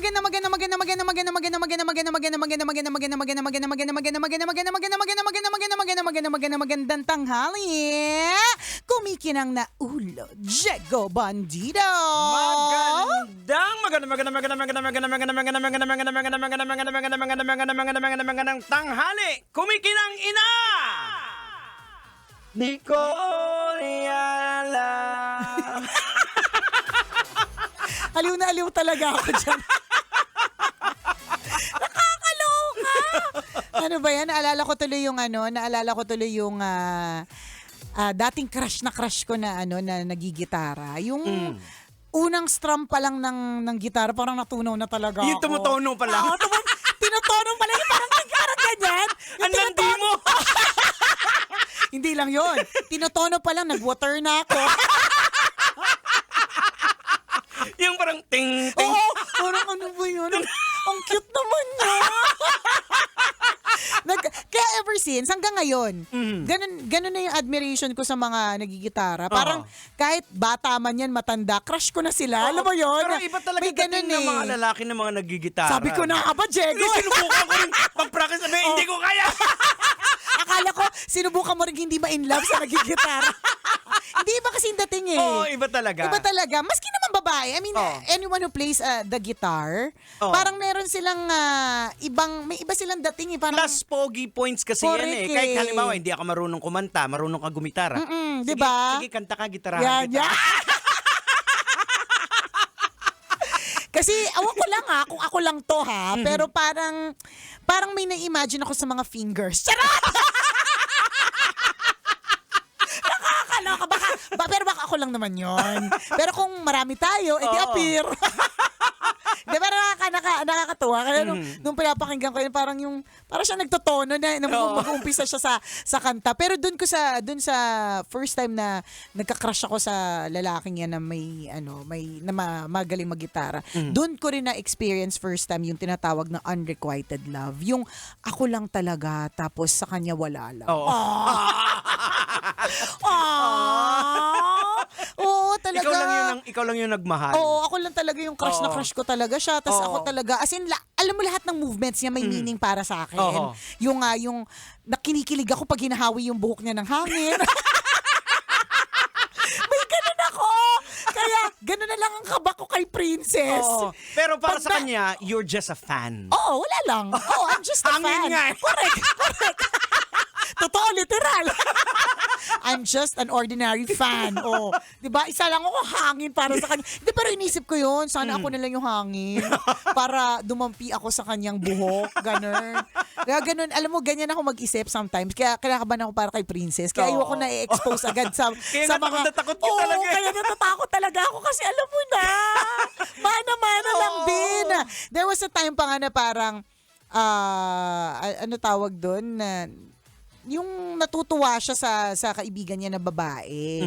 magandang tanghali. Kumikinang na ulo, Diego Bandido. Magandang tanghali. Kumikinang ina. Nicoliala. Aliw na aliw talaga ako dyan. Nakakaloka. Ano ba yan? Naalala ko tuloy yung dating crush ko na na nagigitara. Yung unang strum pa lang ng gitara, parang natunaw na talaga Yung ako. tumutono pa lang. Tinutono pa lang. Yung parang ganyan. Ang landi mo. Hindi lang yun. Tinutono pa lang, nag-water na ako. Yung parang ting. Oo, parang ano ba yun? Ang cute naman niya. Kaya ever since, hanggang ngayon, ganun na yung admiration ko sa mga nagigitara. Parang kahit bata man yan, matanda, crush ko na sila. Alam mo yun? Pero iba talaga dating ng mga lalaki ng mga nagigitara. Sabi ko na ba, Diego? Sinubukan ko rin pag-practice. Hindi ko kaya. Akala ko, sinubukan mo rin hindi ma-in love sa nagigitara. Hindi ba kasi yung dating eh. Oo, iba talaga. Iba talaga. Maski naman babae. I mean, anyone who plays the guitar, parang meron silang may iba silang dating eh. Parang, plus pogi points kasi yan eh. Kahit halimbawa, hindi ako marunong kumanta, marunong ka gumitara. Di ba? Sige, kanta ka, gitarahan kita. Yeah. Kasi, awan ko lang kung ako lang to pero parang may na-imagine ako sa mga fingers. Charot! Nakakaloka. Pero baka ako lang naman yon. Pero kung marami tayo, edi appear. Di ba nakakatuwa? Kaya nung pinapakinggan ko yun, parang siya nagtotono na mag-uumpisa siya sa kanta. Pero dun sa first time na nagka-crush ako sa lalaking yan na magaling mag-gitara, dun ko rin na-experience first time yung tinatawag na unrequited love. Yung ako lang talaga, tapos sa kanya wala lang. Oo, talaga. Ikaw lang yung nagmahal. Oo, ako lang talaga yung crush na crush ko talaga siya. Tapos ako talaga, as in, alam mo lahat ng movements niya may meaning para sa akin. Yung nakinikilig ako pag hinahawi yung buhok niya ng hangin. May ganun ako. Kaya, ganun na lang ang kaba ko kay Princess. Pero para sa kanya, you're just a fan. Oo, wala lang. Oo, I'm just a fan. Hangin nga eh. Correct. Totoo, literal. I'm just an ordinary fan. Diba? Isa lang ako hangin para sa kanya. Pero inisip ko yun, sana ako na lang yung hangin para dumampi ako sa kanyang buhok. Ganun. Kaya ganun, alam mo, ganyan ako mag-isip sometimes. Kaya kinakabahan ako para kay Princess. Kaya ayoko na i-expose agad sa mga... Natakot ka talaga. Kaya natatakot talaga ako kasi alam mo na, mana-mana lang din. There was a time pa nga na parang, ano tawag doon, na yung natutuwa siya sa kaibigan niya na babae.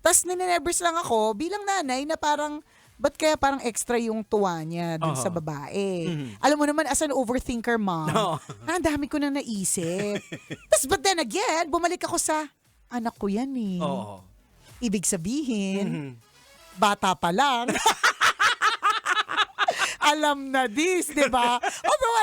Tapos ninenebers lang ako bilang nanay na parang, ba't kaya parang extra yung tuwa niya dun sa babae? Alam mo naman, as an overthinker mom, ang dami ko na naisip. Tapos but then again, bumalik ako sa, anak ko yan eh. Ibig sabihin, bata pa lang. Alam na this, di ba? Although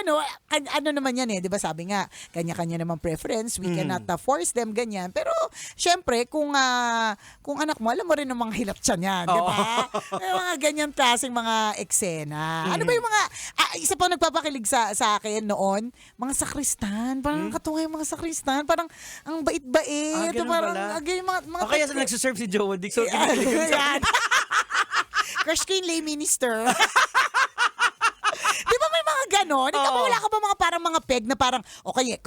ano naman yan eh, di ba sabi nga, kanya-kanya naman preference, we cannot force them, ganyan. Pero, syempre, kung anak mo, alam mo rin ang mga hilat siya niyan, di ba? May mga ganyan klaseng mga eksena. Ano ba yung mga, isa pa nagpapakilig sa akin noon, mga sakristan, parang katuwa yung mga sakristan, parang ang bait-bait. Parang, mga kaya nagsiserve si Joe Dick, so yan. Crush ko yung lay minister. Di ba may mga ganon? Wala ka ba mga parang mga peg na parang, okay,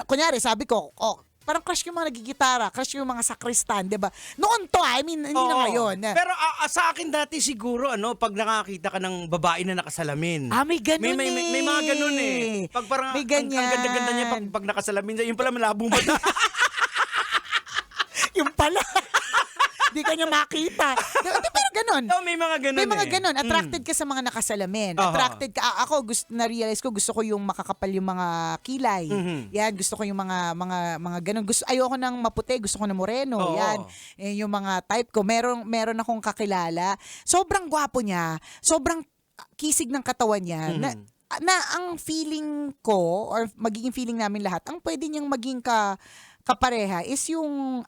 kunyari, sabi ko, parang crush ko yung mga nagigitara, crush ko yung mga sakristan, di ba? Noon to, I mean, hindi na ngayon. Pero sa akin dati siguro, pag nakakita ka ng babae na nakasalamin. May ganon may mga ganon eh. Pag parang, may ganyan. Ang ganda-ganda niya pag nakasalamin, yung pala malabong mata. Yung pala. Di ka niya makita. Pero ganon. May mga ganon. May mga ganon. Attracted ka sa mga nakasalamin. Attracted ka. Ako, na-realize ko, gusto ko yung makakapal yung mga kilay. Yan, gusto ko yung mga ganon. Ayoko ng maputi, gusto ko ng moreno. Yan. Yung mga type ko. Meron akong kakilala. Sobrang gwapo niya. Sobrang kisig ng katawan niya na ang feeling ko or magiging feeling namin lahat, ang pwede niyang maging kapareha is yung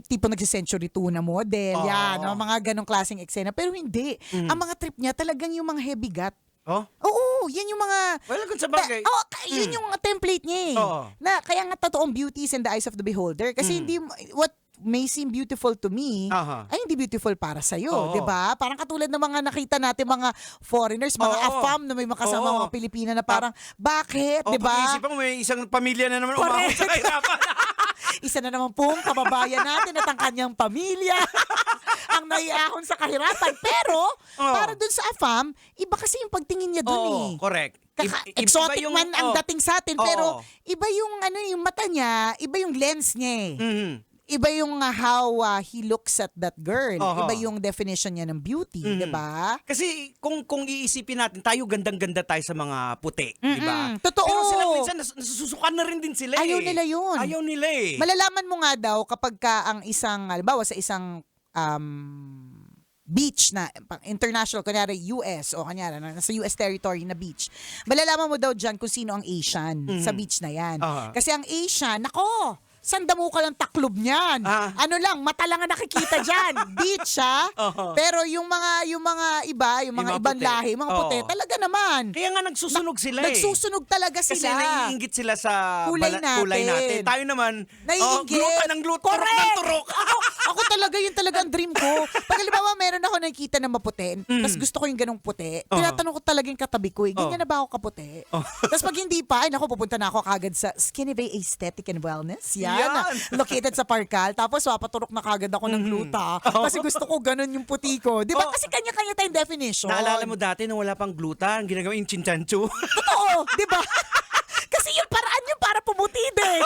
tipo nagsi-century 2 na model, yan, no? Mga ganong klaseng eksena. Pero hindi. Ang mga trip niya talagang yung mga heavy gut. Oo, yan yung mga... Well, kung sa bagay. Yun yung template niya eh. Na, kaya nga totoong beauty is in the eyes of the beholder. Kasi hindi, what may seem beautiful to me, ay hindi beautiful para sa'yo. Diba? Parang katulad ng mga nakita natin, mga foreigners, mga AFAM na may makasama mga Pilipina na parang, bakit? Diba? Pag-iisipan mo, may isang pamilya na naman umahon sa kahirapan. Isa na naman pong kababayan natin at ang kanyang pamilya ang naiahon sa kahirapan. Pero, para dun sa AFAM, iba kasi yung pagtingin niya dun eh. Correct. Exotic man ang dating sa atin, pero iba yung yung mata niya, iba yung lens niya eh. Iba yung how he looks at that girl. Iba yung definition niya ng beauty, 'di ba? Kasi kung iisipin natin, tayo gandang-ganda tayo sa mga puti, 'di ba? Totoo. Pero sila minsan nasusukan na rin din sila. Ayaw nila yun. Ayaw nila eh. Malalaman mo nga daw kapag ang isang, halimbawa sa isang beach na international, kunyari US o kunyari nasa US territory na beach, malalaman mo daw dyan kung sino ang Asian sa beach na yan. Kasi ang Asian, nako, sanda mo ka lang taklob niyan. Ano lang, mata lang ang nakikita diyan. Beach ha. Pero yung mga iba, yung mga ibang puti. lahi, mga puti, talaga naman. Kaya nga nagsusunog sila eh. Nagsusunog talaga sila. Kasi naiinggit sila sa kulay natin. Tayo naman, naiinggit. glutan ng glut, turok ng turok. Ako talaga, yun talaga ang dream ko. Pag halimbawa, meron ako nakikita na maputi, tapos gusto ko yung ganong puti, tinatanong ko talaga yung katabi ko, ganyan na ba ako kaputi? Tapos pag hindi pa, ay naku, pupunta na ako kagad sa Skinny Bay Aesthetic and Wellness. Yan. Located sa Parcal. Tapos papaturok na kagad ako ng gluta. Kasi gusto ko ganun yung puti ko. Di ba? Kasi kanya-kanya tayong definition. Naalala mo dati nung wala pang gluta, ang ginagawa yung chinchanchu. Totoo, di ba? Kasi yung paraan yung para pumuti din.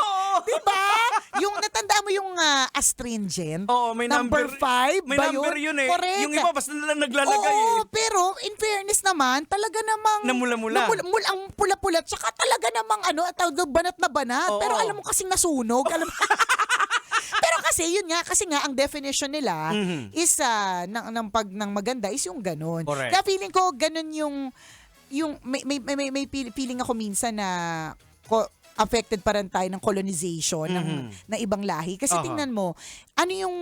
Di ba? Yung natanda mo yung astringent. May number 5 May ba number yun eh. Correct. Yung iba basta na lang naglalagay eh. Pero in fairness naman, talaga namang namula-mula. Ang pula-pula. Tsaka talaga namang banat na banat. Pero alam mo kasing nasunog. Pero kasi yun nga, kasi nga ang definition nila is ng maganda is yung ganun. Correct. Kaya feeling ko ganun yung may feeling ako minsan na affected pa rin tayo ng colonization ng ibang lahi. Kasi tingnan mo, ano yung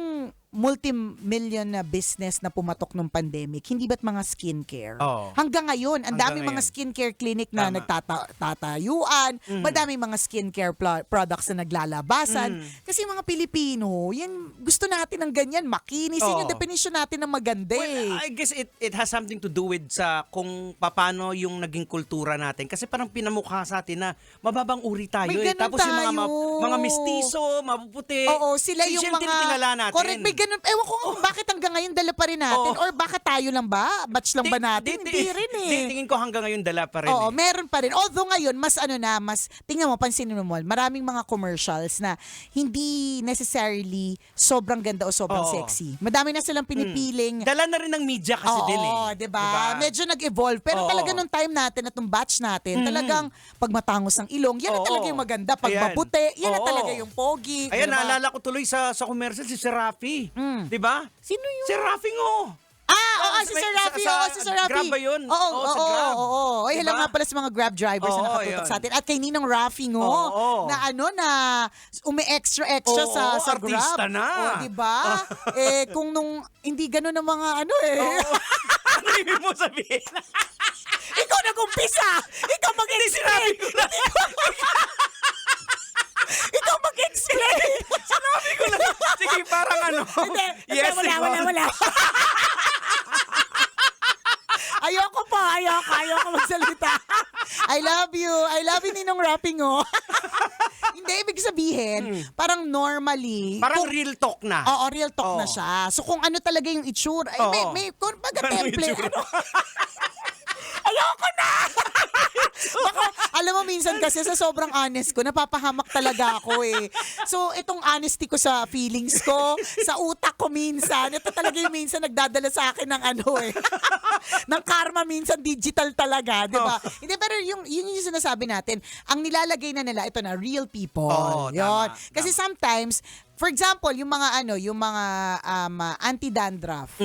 multi-million na business na pumatok nung pandemic? Hindi ba't mga skincare? Hanggang ngayon, ang daming mga skincare clinic na nagtatayuan, madaming mga skincare products na naglalabasan. Kasi mga Pilipino, yan, gusto natin ng ganyan, makinis. Yun yung definition natin ng maganda eh. Well, I guess it has something to do with sa kung paano yung naging kultura natin. Kasi parang pinamukha sa atin na mababang uri tayo May eh. Tapos yung mga mestizo, mapuputi. Oo, sila yung mga... tinitingala natin. Correct, may ganun. Ewan ko bakit hanggang ngayon dala pa rin natin or bakit tayo lang ba? Batch lang ba natin? Hindi rin eh. Tingin ko hanggang ngayon dala pa rin. Oo, meron pa rin. Although ngayon, mas tingnan mo, pansinin mo, maraming mga commercials na hindi necessarily sobrang ganda o sobrang sexy. Madami na silang pinipiling. Dala na rin ng media kasi din eh. Oo, diba? Medyo nag-evolve. Pero talaga nung time natin at nung batch natin, talagang pag matangos ng ilong, yan na talaga yung maganda. Pag maputi, yan na talaga yung pogi. Ayan, diba? naalala ko tuloy sa commercial si Sir Rafi. Diba? Sino yun? Si Rafi ngo. Si Sir Rafi. Si Sir Rafi. Grab ba yun? Sa Grab. Ay, Diba? hello nga pala sa mga Grab drivers na nakatutok sa atin. At kay Ninong Rafi ngo, na umi-extra sa artista Grab. na. Diba? Kung nung hindi ganun ang mga Ano ibig mo sabihin? Ikaw nag-umpisa! Ikaw mag-explain! Ikaw mag-explain! Sinabi ko lang. Sige, parang Hindi. Yes, Wala. Ayoko magsalita. I love you. Ninong Rapping, Hindi, ibig sabihin, parang normally. Parang real talk na. Oo, real talk na siya. So kung ano talaga yung itsura, may kumbaga template. Ayoko na! Baka, alam mo, minsan kasi sa sobrang honest ko, napapahamak talaga ako eh. So, itong honesty ko sa feelings ko, sa utak ko minsan, ito talaga yung minsan nagdadala sa akin ng ng karma minsan, digital talaga, di ba? Hindi, pero yun yung sinasabi natin, ang nilalagay na nila, ito na, real people. Yun. Kasi sometimes, For example, yung mga anti-dandruff.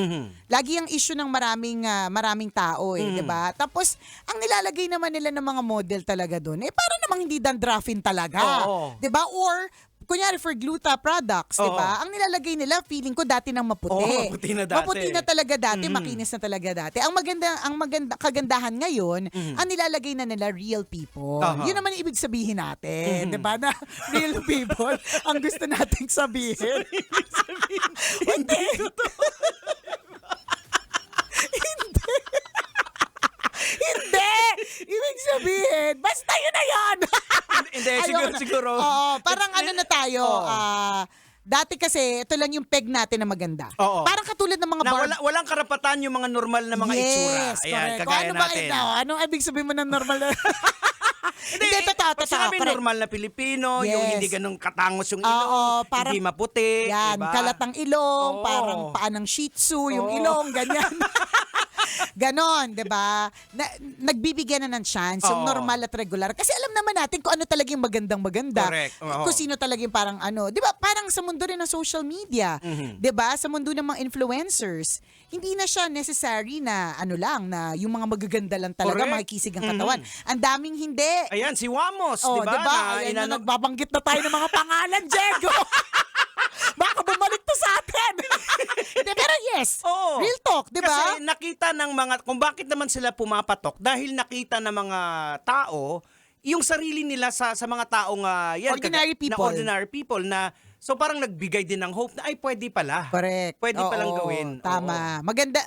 Lagi ang issue ng maraming tao 'di ba? Tapos ang nilalagay naman nila ng mga model talaga doon, para namang hindi dandruffin talaga, Oo. 'di ba? Or kunyari for Gluta products, 'di ba? Ang nilalagay nila feeling ko dati nang maputi. Oo, maputi na dati. Maputi na talaga dati, makinis na talaga dati. Ang maganda kagandahan ngayon, ang nilalagay na nila real people. Aha. Yun naman yung ibig sabihin natin, 'di ba? Na real people ang gusto nating sabihin. Hindi. Hindi. Hindi! Ibig sabihin, basta yun na yun! Hindi, Ayoko siguro. na. Oo, parang ano na tayo, Oo. dati kasi, ito lang yung peg natin na maganda. Oo. Parang katulad ng mga Na bar... walang karapatan yung mga normal na mga itsura. Yes, Ayan, correct. kagaya Ano ba natin. ito? Anong ibig sabihin mo ng normal na... Hindi, Pag totoo, sinabi correct. normal na Pilipino, yung Yes. hindi ganun katangos yung ilong, Oo, parang- hindi maputi. Yan, diba? kalatang ilong, Oo. parang paan ng shih tzu, yung Oo. ilong, ganyan. Ganon, 'di ba? Nagbibigyan na ng chance yung Oo. normal at regular. Kasi alam naman natin kung ano talaga yung magandang-maganda. Correct. Oo. Kung sino talaga yung parang 'di ba? Parang sa mundo rin ng social media, 'di ba? Sa mundo ng mga influencers, hindi na siya necessary na na yung mga magaganda lang talaga, Correct. makikisig ang katawan. Ang daming hindi. Ayan, si Wamos, Oh, di ba? diba? Na Ayan na, inano- nagbabanggit na tayo ng mga pangalan, Diego. Baka bumalik to sa atin. De, pero yes, Oo. real talk, di ba? Kasi nakita ng mga, kung bakit naman sila pumapatok, dahil nakita ng mga tao, yung sarili nila sa mga taong, Ordinary people. Na ordinary people na, so parang nagbigay din ng hope na, ay, pwede pala. Correct. Pwede palang Oo, gawin. Tama. Maganda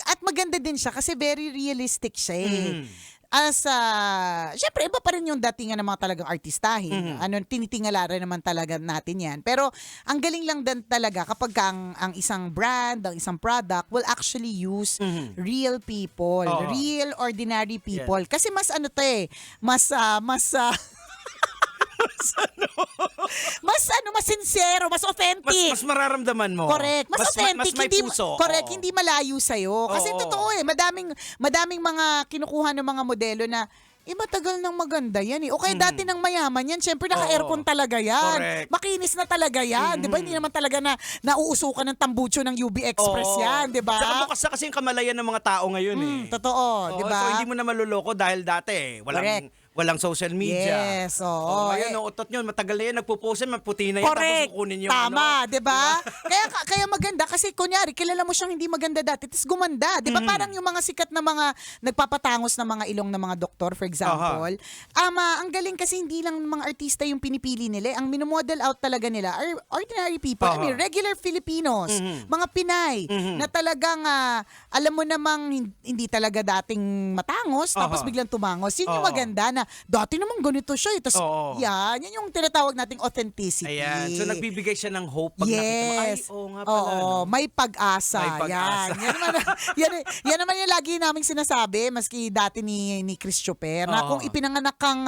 at maganda din siya kasi very realistic siya eh. Syempre, iba pa rin yung datingan ng mga talagang artistahin. Tinitingala rin naman talaga natin yan. Pero, ang galing lang din talaga kapag ang isang brand, ang isang product will actually use real people. Oo. Real, ordinary people. Kasi mas mas sincero, mas authentic. Mas mararamdaman mo. Correct. Mas authentic. Mas may hindi, puso. correct. Oo. Hindi malayo sa'yo. Kasi Oo. totoo madaming mga kinukuha ng mga modelo na matagal nang maganda yan eh. O kaya dati nang mayaman yan, syempre naka-aircon talaga yan. Correct. Makinis na talaga yan. Di ba? Hindi naman talaga na nauusukan ng tambucho ng UB Express Oo. yan. Di ba? Saka bukas na kasi yung kamalayan ng mga tao ngayon eh. Totoo. Di ba? So hindi mo na maluloko dahil dati walang social media. Yes, oo. Ngayon, ang utot nyo, matagal na yan, nagpo-post yan, maputi na yan, Correct. tapos kukunin yung Tama, 'di ba? Kaya maganda kasi kunyari kilala mo siyang hindi maganda dati, tapos gumanda, 'di ba? Parang yung mga sikat na mga nagpapatangos na mga ilong na mga doktor, for example. Ang galing kasi hindi lang mga artista yung pinipili nila, ang minomodel out talaga nila are ordinary people, I mean, regular Filipinos, mga Pinay na talagang alam mo namang hindi talaga dating matangos, tapos biglang tumangos. Yun yung maganda na dati naman ganito siya. Tapos yan yung tinatawag nating authenticity. Ayan. So, nagbibigay siya ng hope pag nakita mo. Ay, Yes. oo nga pala. Oo, no? may pag-asa. May pag-asa. Yan naman yung lagi naming sinasabi, maski dati ni Chris Choper, na kung ipinanganak kang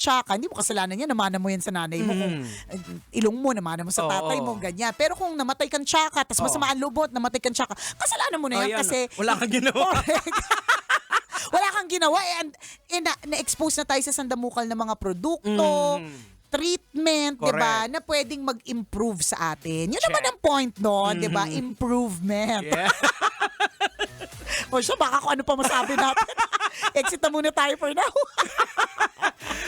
tsaka, hindi mo kasalanan yan, namana mo yan sa nanay mo. Kung ilong mo, namana mo sa tatay mo, ganyan. Pero kung namatay kang tsaka, tapos masama ang lubot, namatay kang tsaka, kasalanan mo na yan kasi... Wala kang ginawa. Wala kang ginawa. Na-expose na tayo sa sandamukal ng mga produkto, treatment, 'di ba, na pwedeng mag-improve sa atin. Yun naman ang point doon, 'di ba? Improvement. Yeah. O siya, baka kung ano pa masabi natin. Exit na muna tayo for now.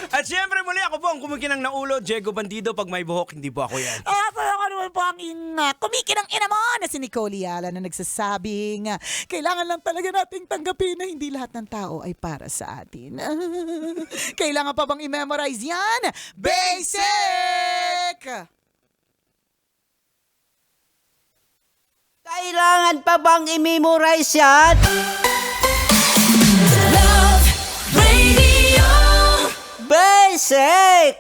At syempre muli, ako po ang kumikinang naulo, Diego Bandido. Pag may buhok, hindi po ako yan. Pero ako naman po ang kumikinang ina mo na si Nicole Yala na nagsasabing kailangan lang talaga nating tanggapin na hindi lahat ng tao ay para sa atin. Kailangan pa bang i-memorize yan? Basic! Kailangan pa bang i-memorize yan? Love Radio. Basic!